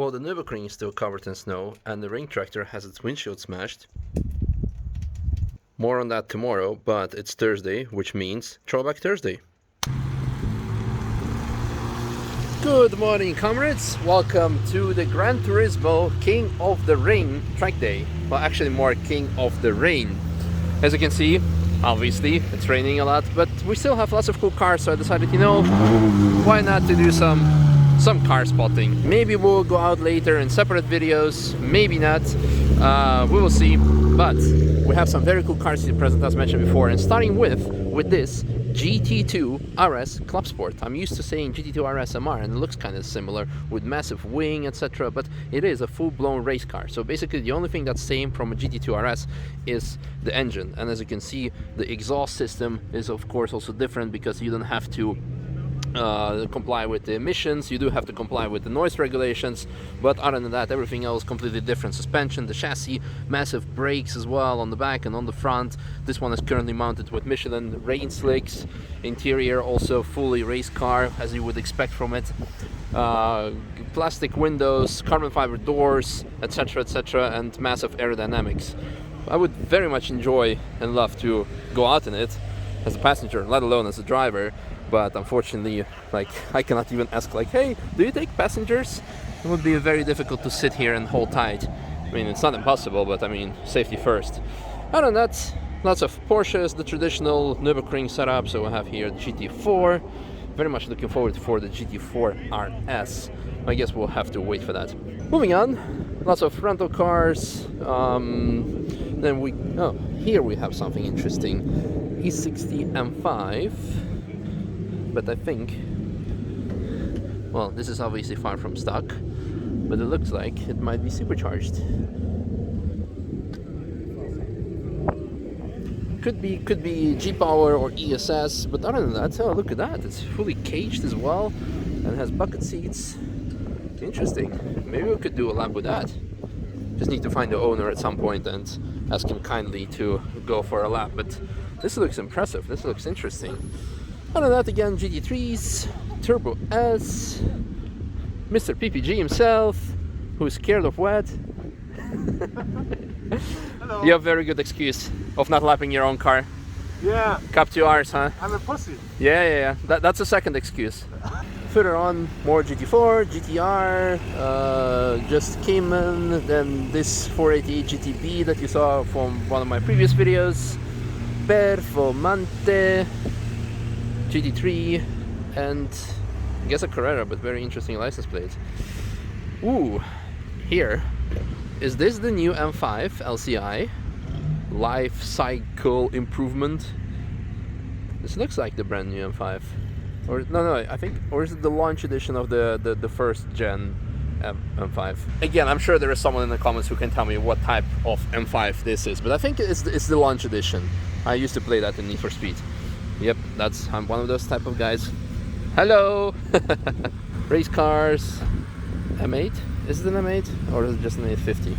Well, the Nürburgring is still covered in snow, and the ring tractor has its windshield smashed. More on that tomorrow, but it's Thursday, which means Throwback Thursday. Good morning, comrades! Welcome to the Gran Turismo King of the Ring track day. Well, actually more King of the Rain. As you can see, obviously, it's raining a lot, but we still have lots of cool cars, so I decided, you know, why not to do some car spotting. Maybe we'll go out later in separate videos, maybe not. We will see, but we have some very cool cars to present as mentioned before, and starting with this GT2 RS Club Sport. I'm used to saying GT2 RS MR, and it looks kind of similar with massive wing, etc., but it is a full-blown race car. So basically the only thing that's same from a GT2 RS is the engine, and as you can see, the exhaust system is of course also different because you don't have to comply with the emissions. You do have to comply with the noise regulations, but other than that, everything else completely different. Suspension, the chassis, massive brakes as well on the back and on the front. This one is currently mounted with Michelin rain slicks. Interior also fully race car, as you would expect from it. Plastic windows, carbon fiber doors, etc., etc., and massive aerodynamics. I would very much enjoy and love to go out in it as a passenger, let alone as a driver. But unfortunately, like, I cannot even ask, like, hey, do you take passengers? It would be very difficult to sit here and hold tight. I mean, it's not impossible, but I mean, safety first. Other than that, lots of Porsches, the traditional Nürburgring setup. So we have here the GT4. Very much looking forward for the GT4 RS. I guess we'll have to wait for that. Moving on, lots of rental cars. Here we have something interesting. E60 M5. But I think, well, this is obviously far from stock, but it looks like it might be supercharged. Could be G-Power or ESS, but other than that, oh, look at that, it's fully caged as well, and has bucket seats. Interesting. Maybe we could do a lap with that. Just need to find the owner at some point and ask him kindly to go for a lap, but this looks impressive, this looks interesting. Other than that, again, GT3s, Turbo S, Mr. PPG himself, who's scared of wet. Hello. You have a very good excuse of not lapping your own car. Yeah. Cup to ours, huh? I'm a pussy. Yeah. That's a second excuse. Further on, more GT4, GTR, just Cayman, then this 488 GTB that you saw from one of my previous videos, Performante, GT3, and I guess a Carrera, but very interesting license plate. Ooh, here. Is this the new M5 LCI? Life cycle improvement? This looks like the brand new M5. Or no, I think, or is it the launch edition of the first gen M5? Again, I'm sure there is someone in the comments who can tell me what type of M5 this is, but I think it's the launch edition. I used to play that in Need for Speed. Yep, I'm one of those type of guys. Hello! Race cars. M8? Is it an M8? Or is it just an 850?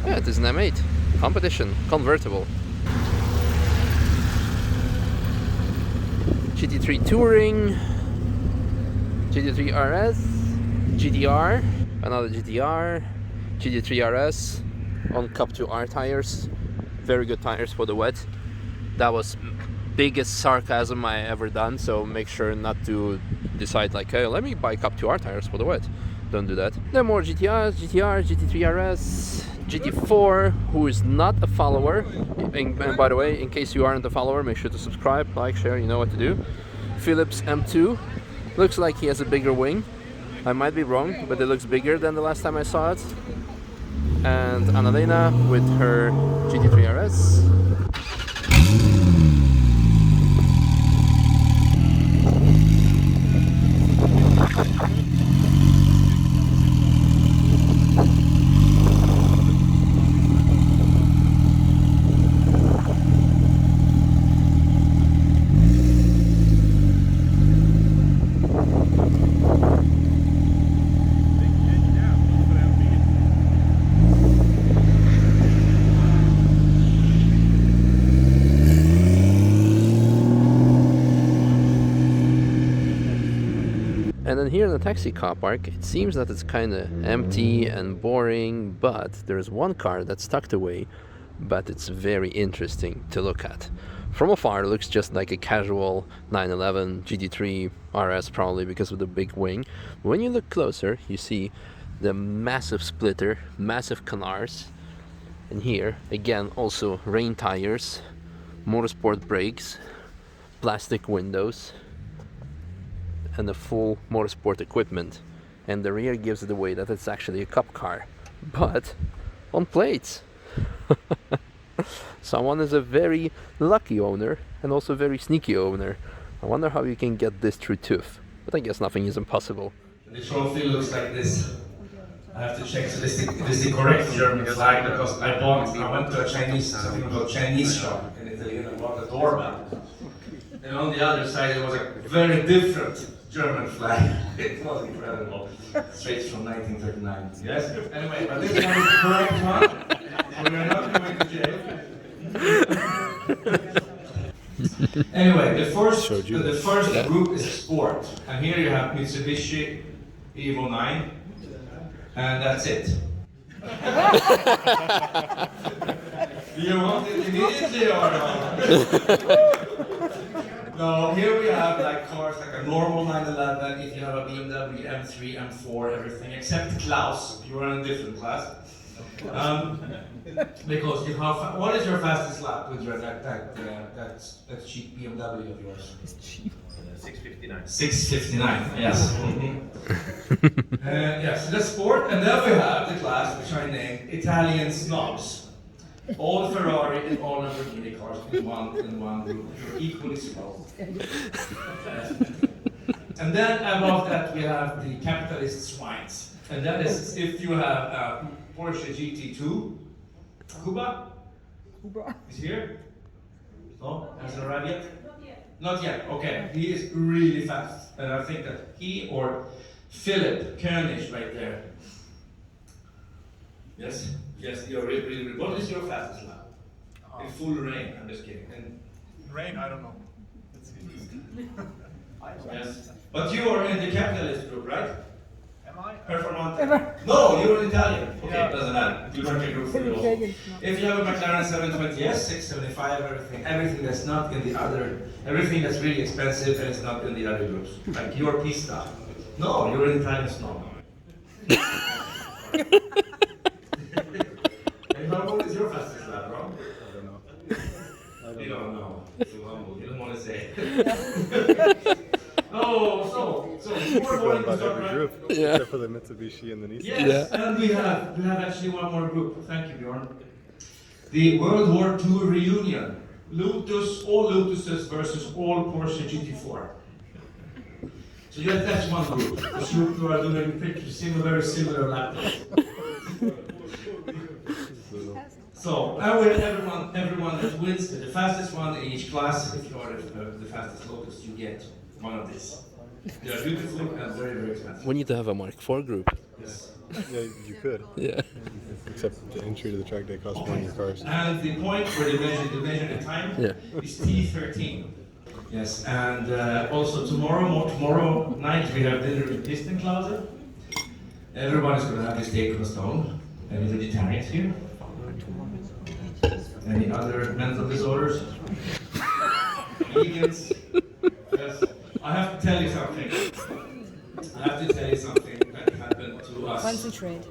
Yeah, it is an M8. Competition. Convertible. GT3 Touring. GT3 RS. GTR. Another GTR. GT3 RS. On Cup 2R tires. Very good tires for the wet. That was biggest sarcasm I ever done, so make sure not to decide like, hey, let me buy Cup 2R tires for the wet. Don't do that. Then more GTRs, GTR, GT3 RS, GT4, who is not a follower. And by the way, in case you aren't a follower, make sure to subscribe, like, share, you know what to do. Philips M2, looks like he has a bigger wing. I might be wrong, but it looks bigger than the last time I saw it. And Annalena with her GT3 RS. here in the taxi car park, it seems that it's kind of empty and boring, but there's one car that's tucked away, but it's very interesting to look at. From afar, it looks just like a casual 911 GT3 RS, probably because of the big wing. When you look closer, you see the massive splitter, massive canards, and here, again, also rain tires, motorsport brakes, plastic windows, and the full motorsport equipment. And the rear gives it away that it's actually a cup car, but on plates. Someone is a very lucky owner and also a very sneaky owner. I wonder how you can get this through TÜV, but I guess nothing is impossible. The trophy looks like this. I have to check so this is the correct German flag because I went to a something called Chinese shop in Italy and I bought a doorbell. And on the other side there was a very different German flag. It was incredible. Straight from 1939. Yes? Anyway, but this one is the correct one. So we are not going to jail. Anyway, the first group is sport. And here you have Mitsubishi Evo 9. And that's it. Do you want it immediately or not? No, here we have like cars like a normal 911, if you have a BMW M3, M4, everything, except Klaus, you are in a different class. Because you have, what is your fastest lap with that cheap BMW of yours? It's cheap. 659. 659, yes. Yes, the sport, and then we have the class which I named Italian snobs. All Ferrari and all Lamborghini cars in one group. You're equally slow. And then above that we have the capitalist swines. And that is if you have a Porsche GT2. Kuba? Is here? No? Hasn't arrived yet? Not yet, okay. He is really fast. And I think that he or Philip Koenig right there. Yes? Yes, you're really. What is your fastest lap? In full rain, I'm just kidding. And Rain, I don't know. yes. But you are in the capitalist group, right? Am I? Performante. No, you're in Italian. Okay, Yeah. doesn't matter. You don't take group for you. If you have a McLaren 720S, 675, everything that's not in the other, everything that's really expensive and it's not in the other groups. Like your pista. No, you're an Italian snob. And how old is your fastest lap, bro? I don't know. You don't know. Too humble. You don't want to say. No, so before going to start, right? Yeah. Except for the Mitsubishi and the Nissan. Yes, and we have actually one more group. Thank you, Bjorn. The World War II reunion. All Lotuses versus all Porsche GT4. So yes, that's one group. The group who are doing very similar laptops. So, and we have everyone that wins, the fastest one in each class. If you are the fastest Lotus, you get one of these. They are beautiful and very, very expensive. We need to have a Mark IV group. Yes. Yeah, you could. Yeah. Except the entry to the track day costs more than your cars. And the point where they measure the time is T13. Yes, and also tomorrow night we have dinner with Piston Closet. Everyone is going to have this steak on a stone. Any vegetarians here? Any other mental disorders? Vegans? Yes. I have to tell you something. That happened to us. Concentrate.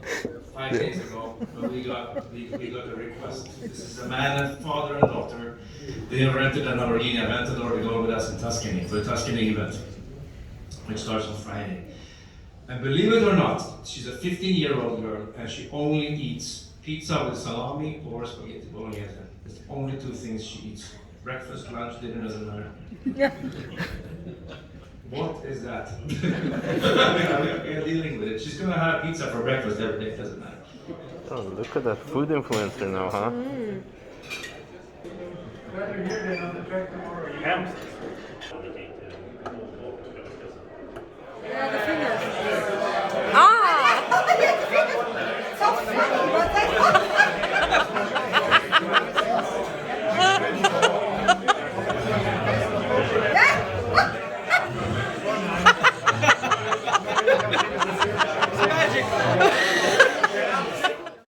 5 days ago, when we got a request. This is a man and father and daughter. They have rented a Lamborghini Aventador to go with us in Tuscany for the Tuscany event, which starts on Friday. And believe it or not, she's a 15-year-old girl and she only eats pizza with salami or spaghetti bolognese. It's the only two things she eats. Breakfast, lunch, dinner, doesn't matter. Yeah. What is that? We are dealing with it. She's gonna have pizza for breakfast every day, doesn't matter. Oh, look at that food influencer now, huh? Yeah, the fingers.